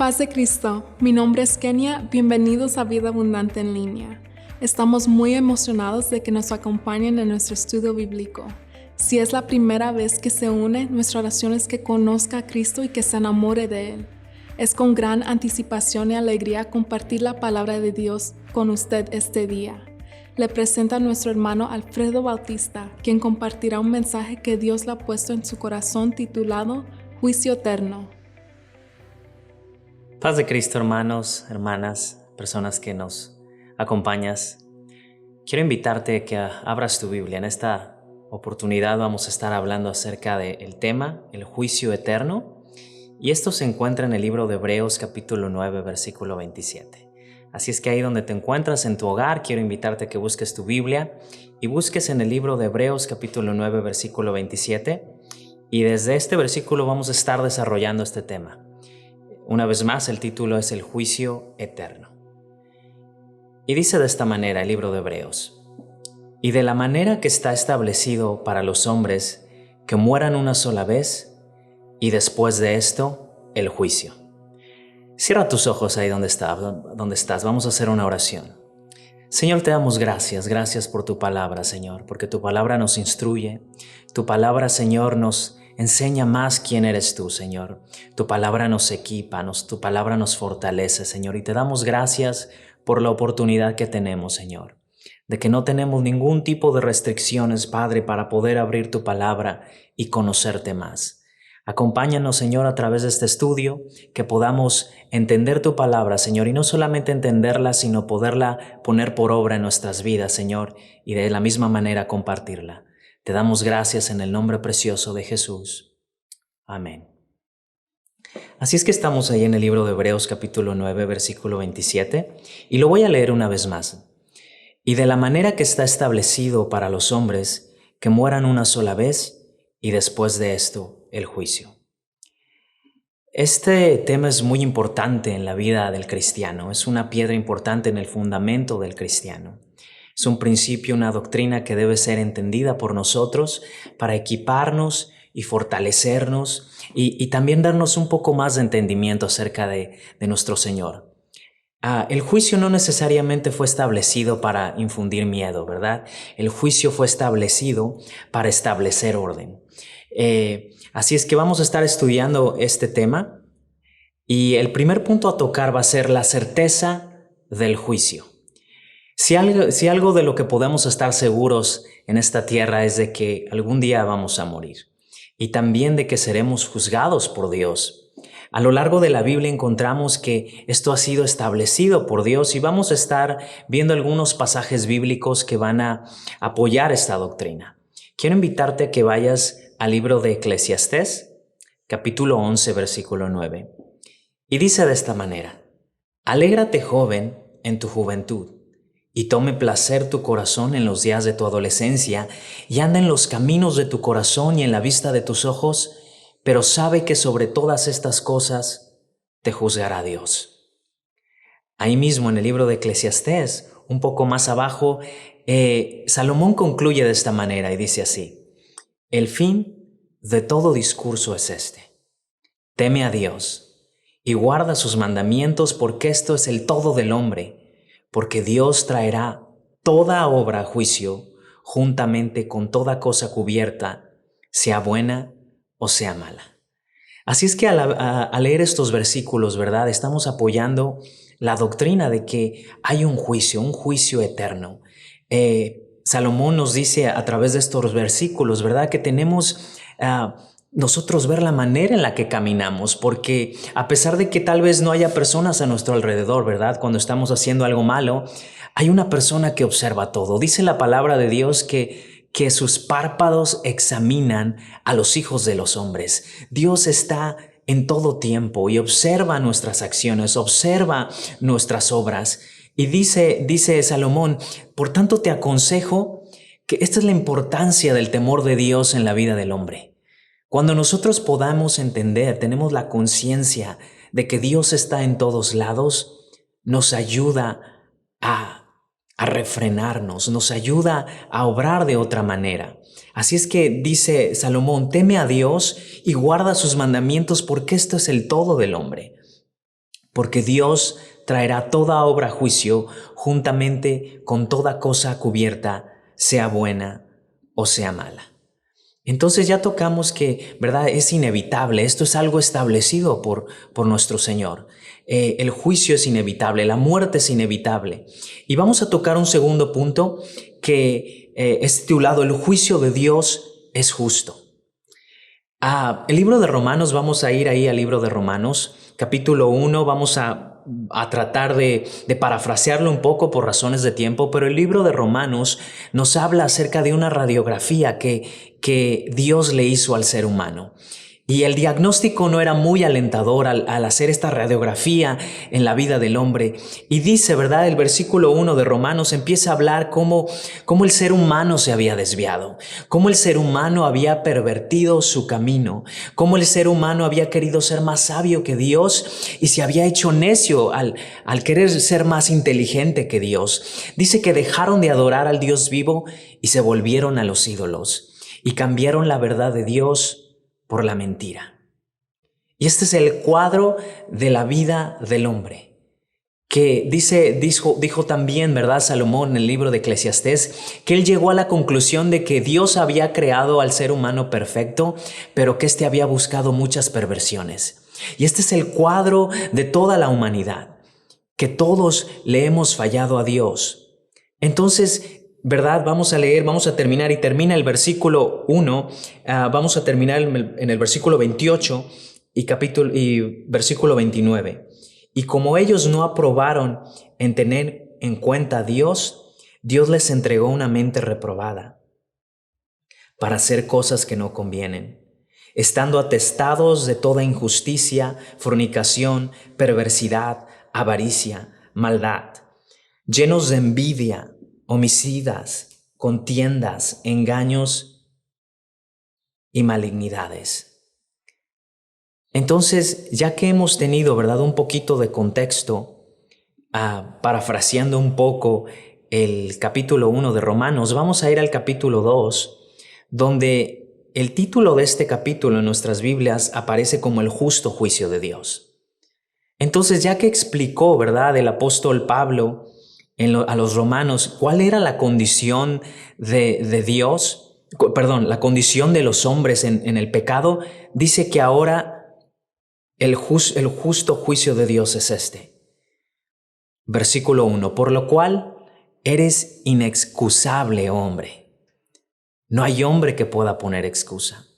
Paz de Cristo, mi nombre es Kenia, bienvenidos a Vida Abundante en Línea. Estamos muy emocionados de que nos acompañen en nuestro estudio bíblico. Si es la primera vez que se une, nuestra oración es que conozca a Cristo y que se enamore de Él. Es con gran anticipación y alegría compartir la palabra de Dios con usted este día. Le presento a nuestro hermano Alfredo Bautista, quien compartirá un mensaje que Dios le ha puesto en su corazón titulado Juicio Eterno. Paz de Cristo, hermanos, hermanas, personas que nos acompañas. Quiero invitarte a que abras tu Biblia. En esta oportunidad vamos a estar hablando acerca del tema, el juicio eterno. Y esto se encuentra en el libro de Hebreos capítulo 9, versículo 27. Así es que ahí donde te encuentras en tu hogar, quiero invitarte a que busques tu Biblia y busques en el libro de Hebreos capítulo 9, versículo 27. Y desde este versículo vamos a estar desarrollando este tema. Una vez más, el título es el juicio eterno. Y dice de esta manera el libro de Hebreos: y de la manera que está establecido para los hombres que mueran una sola vez, y después de esto, el juicio. Cierra tus ojos ahí donde estás. Vamos a hacer una oración. Señor, te damos gracias por tu palabra, Señor, porque tu palabra nos instruye. Tu palabra, Señor, nos enseña más quién eres tú, Señor. Tu palabra nos equipa, tu palabra nos fortalece, Señor. Y te damos gracias por la oportunidad que tenemos, Señor, de que no tenemos ningún tipo de restricciones, Padre, para poder abrir tu palabra y conocerte más. Acompáñanos, Señor, a través de este estudio, que podamos entender tu palabra, Señor, y no solamente entenderla, sino poderla poner por obra en nuestras vidas, Señor, y de la misma manera compartirla. Te damos gracias en el nombre precioso de Jesús. Amén. Así es que estamos ahí en el libro de Hebreos capítulo 9, versículo 27, y lo voy a leer una vez más. Y de la manera que está establecido para los hombres que mueran una sola vez, y después de esto, el juicio. Este tema es muy importante en la vida del cristiano. Es una piedra importante en el fundamento del cristiano. Es un principio, una doctrina que debe ser entendida por nosotros para equiparnos y fortalecernos y también darnos un poco más de entendimiento acerca de nuestro Señor. El juicio no necesariamente fue establecido para infundir miedo, ¿verdad? El juicio fue establecido para establecer orden. Así es que vamos a estar estudiando este tema y el primer punto a tocar va a ser la certeza del juicio. Si algo de lo que podemos estar seguros en esta tierra es de que algún día vamos a morir y también de que seremos juzgados por Dios. A lo largo de la Biblia encontramos que esto ha sido establecido por Dios y vamos a estar viendo algunos pasajes bíblicos que van a apoyar esta doctrina. Quiero invitarte a que vayas al libro de Eclesiastés, capítulo 11, versículo 9. Y dice de esta manera: alégrate, joven, en tu juventud, y tome placer tu corazón en los días de tu adolescencia, y anda en los caminos de tu corazón y en la vista de tus ojos, pero sabe que sobre todas estas cosas te juzgará Dios. Ahí mismo en el libro de Eclesiastés, un poco más abajo, Salomón concluye de esta manera y dice así: el fin de todo discurso es este: teme a Dios y guarda sus mandamientos, porque esto es el todo del hombre, porque Dios traerá toda obra a juicio juntamente con toda cosa cubierta, sea buena o sea mala. Así es que al leer estos versículos, ¿verdad?, estamos apoyando la doctrina de que hay un juicio eterno. Salomón nos dice a través de estos versículos, ¿verdad?, que tenemos nosotros ver la manera en la que caminamos, porque a pesar de que tal vez no haya personas a nuestro alrededor, ¿verdad?, cuando estamos haciendo algo malo, hay una persona que observa todo. Dice la palabra de Dios que sus párpados examinan a los hijos de los hombres. Dios está en todo tiempo y observa nuestras acciones, observa nuestras obras. Y dice Salomón: por tanto te aconsejo que esta es la importancia del temor de Dios en la vida del hombre. Cuando nosotros podamos entender, tenemos la conciencia de que Dios está en todos lados, nos ayuda a refrenarnos, nos ayuda a obrar de otra manera. Así es que dice Salomón: teme a Dios y guarda sus mandamientos, porque esto es el todo del hombre. porque Dios traerá toda obra a juicio juntamente con toda cosa cubierta, sea buena o sea mala. Entonces ya tocamos que, ¿verdad? Es inevitable, esto es algo establecido por nuestro Señor. El juicio es inevitable, la muerte es inevitable. Y vamos a tocar un segundo punto que es titulado El juicio de Dios es justo. El libro de Romanos, vamos a ir ahí al libro de Romanos, capítulo 1, vamos a tratar de parafrasearlo un poco por razones de tiempo, pero el libro de Romanos nos habla acerca de una radiografía que Dios le hizo al ser humano. Y el diagnóstico no era muy alentador al hacer esta radiografía en la vida del hombre. Y dice, ¿verdad? El versículo 1 de Romanos empieza a hablar cómo el ser humano se había desviado, cómo el ser humano había pervertido su camino, cómo el ser humano había querido ser más sabio que Dios y se había hecho necio al querer ser más inteligente que Dios. Dice que dejaron de adorar al Dios vivo y se volvieron a los ídolos y cambiaron la verdad de Dios por la mentira. Y este es el cuadro de la vida del hombre, que dijo también, ¿verdad? Salomón en el libro de Eclesiastés, que él llegó a la conclusión de que Dios había creado al ser humano perfecto, pero que éste había buscado muchas perversiones. Y este es el cuadro de toda la humanidad, que todos le hemos fallado a Dios. Entonces, ¿verdad? Vamos a terminar y termina el versículo 1, vamos a terminar en el versículo 28 y versículo 29. Y como ellos no aprobaron en tener en cuenta a Dios, Dios les entregó una mente reprobada para hacer cosas que no convienen, estando atestados de toda injusticia, fornicación, perversidad, avaricia, maldad, llenos de envidia, homicidas, contiendas, engaños y malignidades. Entonces, ya que hemos tenido, ¿verdad?, un poquito de contexto, parafraseando un poco el capítulo 1 de Romanos, vamos a ir al capítulo 2, donde el título de este capítulo en nuestras Biblias aparece como el justo juicio de Dios. Entonces, ya que explicó, ¿verdad?, el apóstol Pablo a los romanos cuál era la condición de Dios, la condición de los hombres en el pecado, dice que ahora el justo juicio de Dios es este. Versículo 1, por lo cual eres inexcusable, hombre. No hay hombre que pueda poner excusa.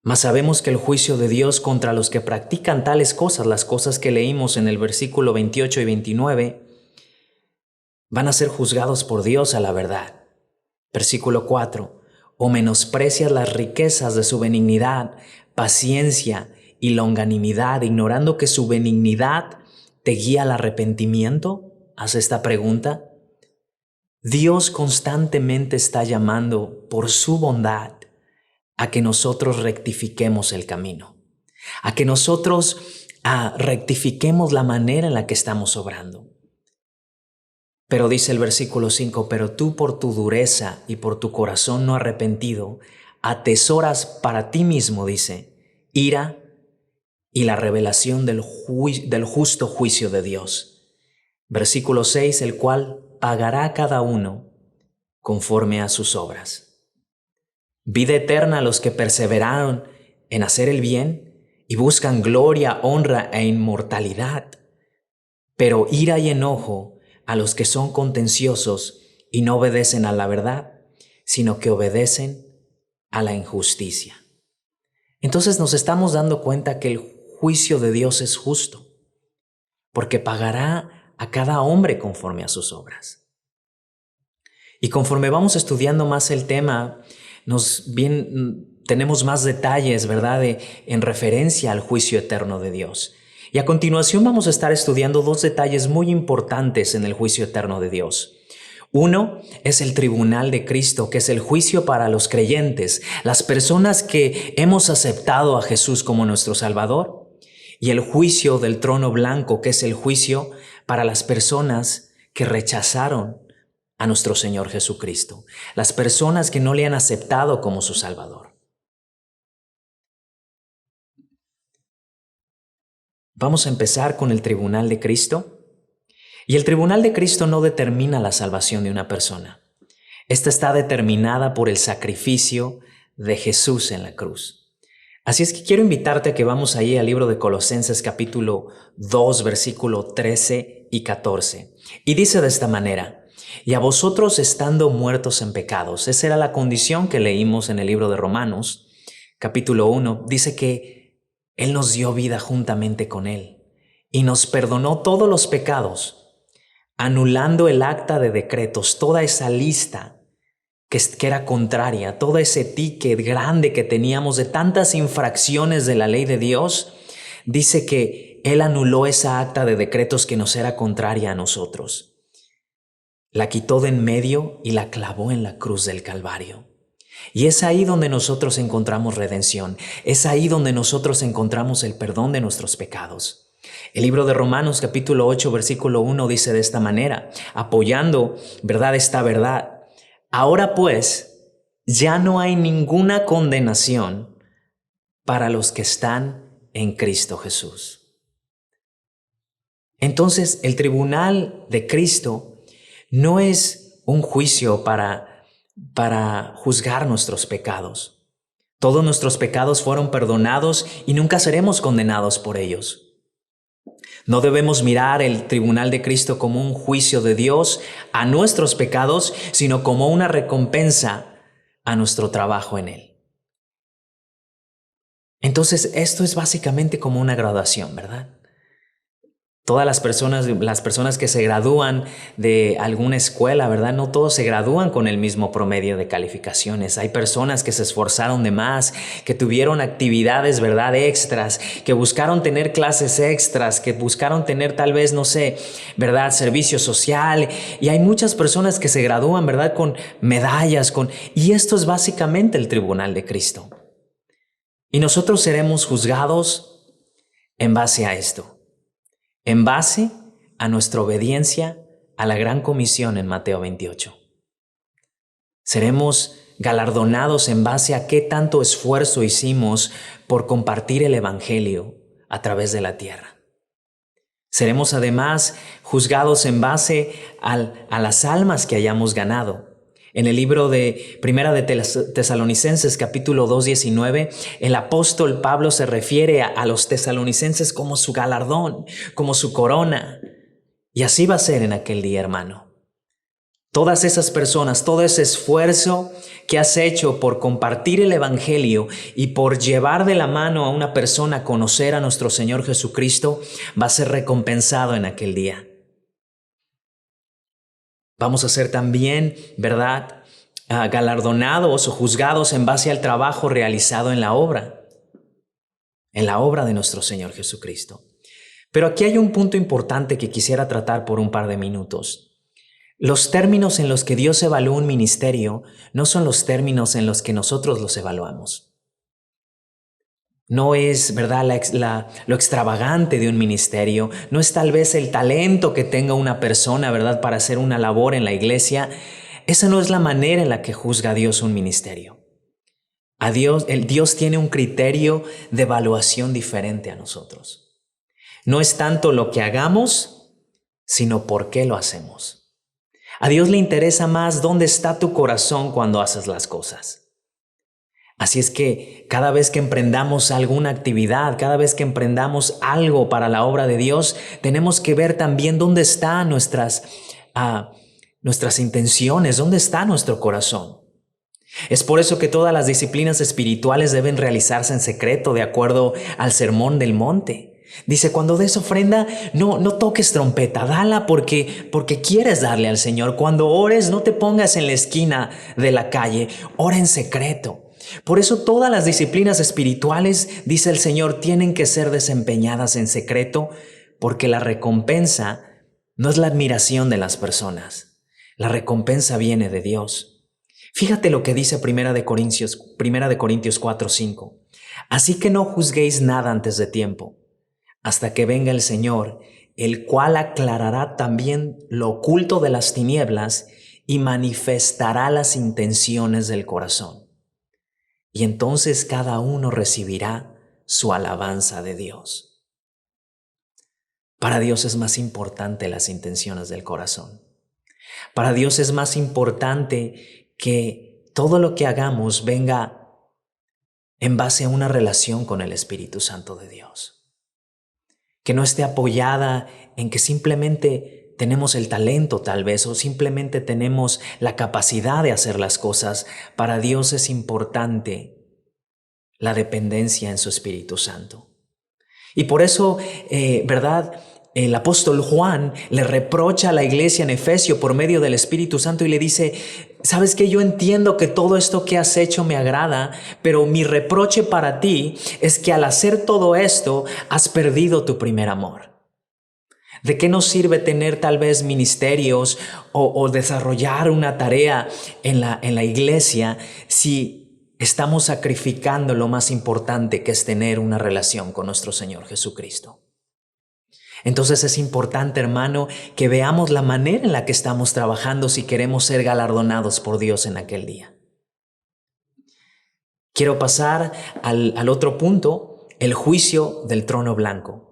Mas sabemos que el juicio de Dios contra los que practican tales cosas, las cosas que leímos en el versículo 28 y 29, van a ser juzgados por Dios a la verdad. Versículo 4, o menosprecias las riquezas de su benignidad, paciencia y longanimidad, ignorando que su benignidad te guía al arrepentimiento. Haz esta pregunta. Dios constantemente está llamando por su bondad a que nosotros rectifiquemos el camino, a que nosotros rectifiquemos la manera en la que estamos obrando. Pero dice el versículo 5, pero tú por tu dureza y por tu corazón no arrepentido, atesoras para ti mismo, dice, ira y la revelación del justo juicio de Dios. Versículo 6, el cual pagará a cada uno conforme a sus obras. Vida eterna a los que perseveraron en hacer el bien y buscan gloria, honra e inmortalidad, pero ira y enojo a los que son contenciosos y no obedecen a la verdad, sino que obedecen a la injusticia. Entonces nos estamos dando cuenta que el juicio de Dios es justo, porque pagará a cada hombre conforme a sus obras. Y conforme vamos estudiando más el tema, tenemos más detalles, ¿verdad?, en referencia al juicio eterno de Dios. Y a continuación vamos a estar estudiando dos detalles muy importantes en el juicio eterno de Dios. Uno es el tribunal de Cristo, que es el juicio para los creyentes, las personas que hemos aceptado a Jesús como nuestro Salvador. Y el juicio del trono blanco, que es el juicio para las personas que rechazaron a nuestro Señor Jesucristo, las personas que no le han aceptado como su Salvador. Vamos a empezar con el tribunal de Cristo. Y el tribunal de Cristo no determina la salvación de una persona. Esta está determinada por el sacrificio de Jesús en la cruz. Así es que quiero invitarte a que vamos ahí al libro de Colosenses capítulo 2, versículo 13 y 14. Y dice de esta manera: y a vosotros estando muertos en pecados. Esa era la condición que leímos en el libro de Romanos, capítulo 1. Dice que Él nos dio vida juntamente con Él y nos perdonó todos los pecados, anulando el acta de decretos, toda esa lista que era contraria, todo ese ticket grande que teníamos de tantas infracciones de la ley de Dios. Dice que Él anuló esa acta de decretos que nos era contraria a nosotros. La quitó de en medio y la clavó en la cruz del Calvario. Y es ahí donde nosotros encontramos redención. Es ahí donde nosotros encontramos el perdón de nuestros pecados. El libro de Romanos capítulo 8 versículo 1 dice de esta manera, apoyando, ¿verdad?, esta verdad. Ahora pues, ya no hay ninguna condenación para los que están en Cristo Jesús. Entonces, el tribunal de Cristo no es un juicio para juzgar nuestros pecados. Todos nuestros pecados fueron perdonados y nunca seremos condenados por ellos. No debemos mirar el tribunal de Cristo como un juicio de Dios a nuestros pecados, sino como una recompensa a nuestro trabajo en Él. Entonces, esto es básicamente como una graduación, ¿verdad? Todas las personas que se gradúan de alguna escuela, ¿verdad? No todos se gradúan con el mismo promedio de calificaciones. Hay personas que se esforzaron de más, que tuvieron actividades, ¿verdad?, extras, que buscaron tener clases extras, que buscaron tener tal vez, no sé, ¿verdad?, servicio social. Y hay muchas personas que se gradúan, ¿verdad?, con medallas, y esto es básicamente el tribunal de Cristo. Y nosotros seremos juzgados en base a esto. En base a nuestra obediencia a la gran comisión en Mateo 28. Seremos galardonados en base a qué tanto esfuerzo hicimos por compartir el Evangelio a través de la tierra. Seremos además juzgados en base a las almas que hayamos ganado. En el libro de Primera de Tesalonicenses, capítulo 2, 19, el apóstol Pablo se refiere a los tesalonicenses como su galardón, como su corona. Y así va a ser en aquel día, hermano. Todas esas personas, todo ese esfuerzo que has hecho por compartir el Evangelio y por llevar de la mano a una persona a conocer a nuestro Señor Jesucristo, va a ser recompensado en aquel día. Vamos a ser también, ¿verdad?, galardonados o juzgados en base al trabajo realizado en la obra de nuestro Señor Jesucristo. Pero aquí hay un punto importante que quisiera tratar por un par de minutos. Los términos en los que Dios evalúa un ministerio no son los términos en los que nosotros los evaluamos. No es, ¿verdad?, lo extravagante de un ministerio, no es tal vez el talento que tenga una persona, ¿verdad?, para hacer una labor en la iglesia. Esa no es la manera en la que juzga a Dios un ministerio. Dios tiene un criterio de evaluación diferente a nosotros. No es tanto lo que hagamos, sino por qué lo hacemos. A Dios le interesa más dónde está tu corazón cuando haces las cosas. Así es que cada vez que emprendamos alguna actividad, cada vez que emprendamos algo para la obra de Dios, tenemos que ver también dónde están nuestras intenciones, dónde está nuestro corazón. Es por eso que todas las disciplinas espirituales deben realizarse en secreto, de acuerdo al Sermón del Monte. Dice, cuando des ofrenda, no toques trompeta, dala porque quieres darle al Señor. Cuando ores, no te pongas en la esquina de la calle, ora en secreto. Por eso todas las disciplinas espirituales, dice el Señor, tienen que ser desempeñadas en secreto, porque la recompensa no es la admiración de las personas. La recompensa viene de Dios. Fíjate lo que dice Primera de Corintios 4:5. Así que no juzguéis nada antes de tiempo, hasta que venga el Señor, el cual aclarará también lo oculto de las tinieblas y manifestará las intenciones del corazón. Y entonces cada uno recibirá su alabanza de Dios. Para Dios es más importante las intenciones del corazón. Para Dios es más importante que todo lo que hagamos venga en base a una relación con el Espíritu Santo de Dios. Que no esté apoyada en que simplemente tenemos el talento tal vez o simplemente tenemos la capacidad de hacer las cosas. Para Dios es importante la dependencia en su Espíritu Santo. Y por eso, ¿verdad? El apóstol Juan le reprocha a la iglesia en Efesio por medio del Espíritu Santo y le dice, ¿sabes qué? Yo entiendo que todo esto que has hecho me agrada, pero mi reproche para ti es que al hacer todo esto has perdido tu primer amor. ¿De qué nos sirve tener tal vez ministerios o desarrollar una tarea en la iglesia si estamos sacrificando lo más importante, que es tener una relación con nuestro Señor Jesucristo? Entonces es importante, hermano, que veamos la manera en la que estamos trabajando si queremos ser galardonados por Dios en aquel día. Quiero pasar al otro punto, el juicio del trono blanco.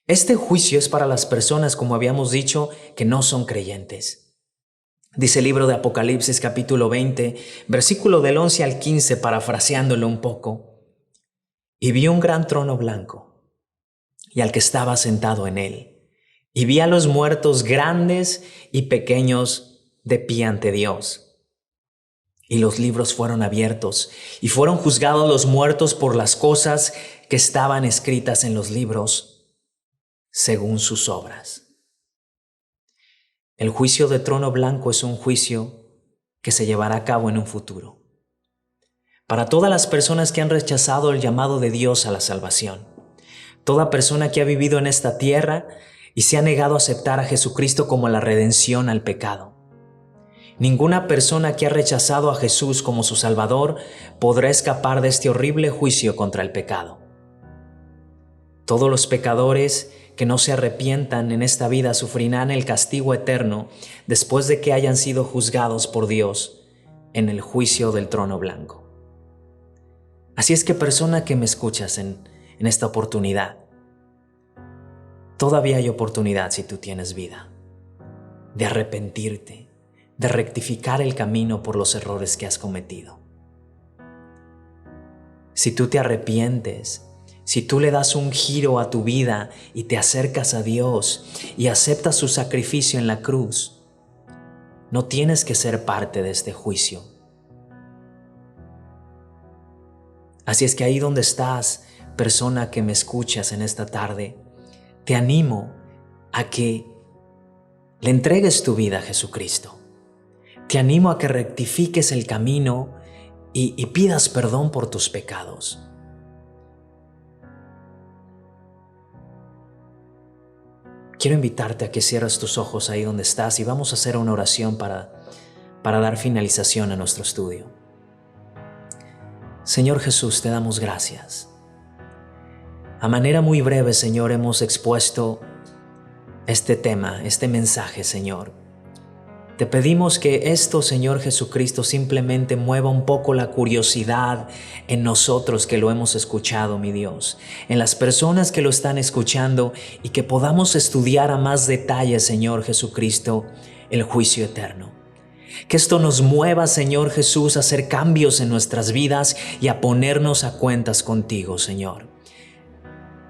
Este juicio es para las personas, como habíamos dicho, que no son creyentes. Dice el libro de Apocalipsis capítulo 20, versículo del 11 al 15, parafraseándolo un poco. Y vi un gran trono blanco y al que estaba sentado en él. Y vi a los muertos grandes y pequeños de pie ante Dios. Y los libros fueron abiertos y fueron juzgados los muertos por las cosas que estaban escritas en los libros según sus obras. El juicio de trono blanco es un juicio que se llevará a cabo en un futuro. Para todas las personas que han rechazado el llamado de Dios a la salvación. Toda persona que ha vivido en esta tierra y se ha negado a aceptar a Jesucristo como la redención al pecado. Ninguna persona que ha rechazado a Jesús como su Salvador podrá escapar de este horrible juicio contra el pecado. Todos los pecadores que no se arrepientan en esta vida sufrirán el castigo eterno después de que hayan sido juzgados por Dios en el juicio del trono blanco. Así es que, persona que me escuchas en esta oportunidad, todavía hay oportunidad si tú tienes vida, de arrepentirte, de rectificar el camino por los errores que has cometido. Si tú te arrepientes, si tú le das un giro a tu vida y te acercas a Dios y aceptas su sacrificio en la cruz, no tienes que ser parte de este juicio. Así es que ahí donde estás, persona que me escuchas en esta tarde, te animo a que le entregues tu vida a Jesucristo. Te animo a que rectifiques el camino y pidas perdón por tus pecados. Quiero invitarte a que cierres tus ojos ahí donde estás y vamos a hacer una oración para dar finalización a nuestro estudio. Señor Jesús, te damos gracias. A manera muy breve, Señor, hemos expuesto este tema, este mensaje, Señor. Te pedimos que esto, Señor Jesucristo, simplemente mueva un poco la curiosidad en nosotros que lo hemos escuchado, mi Dios, en las personas que lo están escuchando y que podamos estudiar a más detalle, Señor Jesucristo, el juicio eterno. Que esto nos mueva, Señor Jesús, a hacer cambios en nuestras vidas y a ponernos a cuentas contigo, Señor.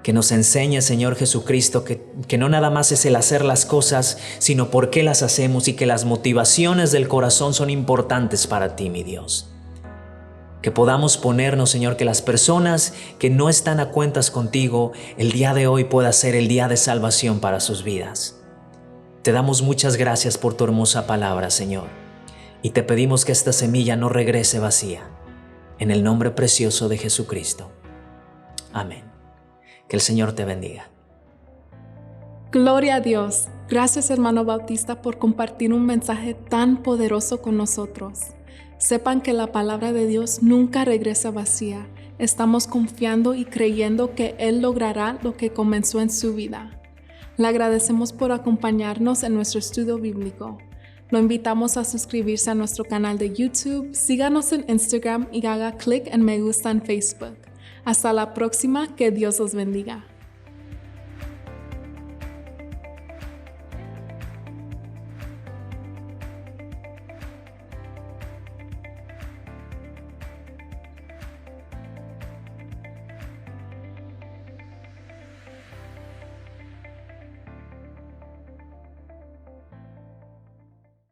Que nos enseñe, Señor Jesucristo, que no nada más es el hacer las cosas, sino por qué las hacemos y que las motivaciones del corazón son importantes para ti, mi Dios. Que podamos ponernos, Señor, que las personas que no están a cuentas contigo, el día de hoy pueda ser el día de salvación para sus vidas. Te damos muchas gracias por tu hermosa palabra, Señor, y te pedimos que esta semilla no regrese vacía. En el nombre precioso de Jesucristo. Amén. Que el Señor te bendiga. Gloria a Dios. Gracias, hermano Bautista, por compartir un mensaje tan poderoso con nosotros. Sepan que la palabra de Dios nunca regresa vacía. Estamos confiando y creyendo que Él logrará lo que comenzó en su vida. Le agradecemos por acompañarnos en nuestro estudio bíblico. Lo invitamos a suscribirse a nuestro canal de YouTube, síganos en Instagram y haga clic en me gusta en Facebook. Hasta la próxima, que Dios los bendiga.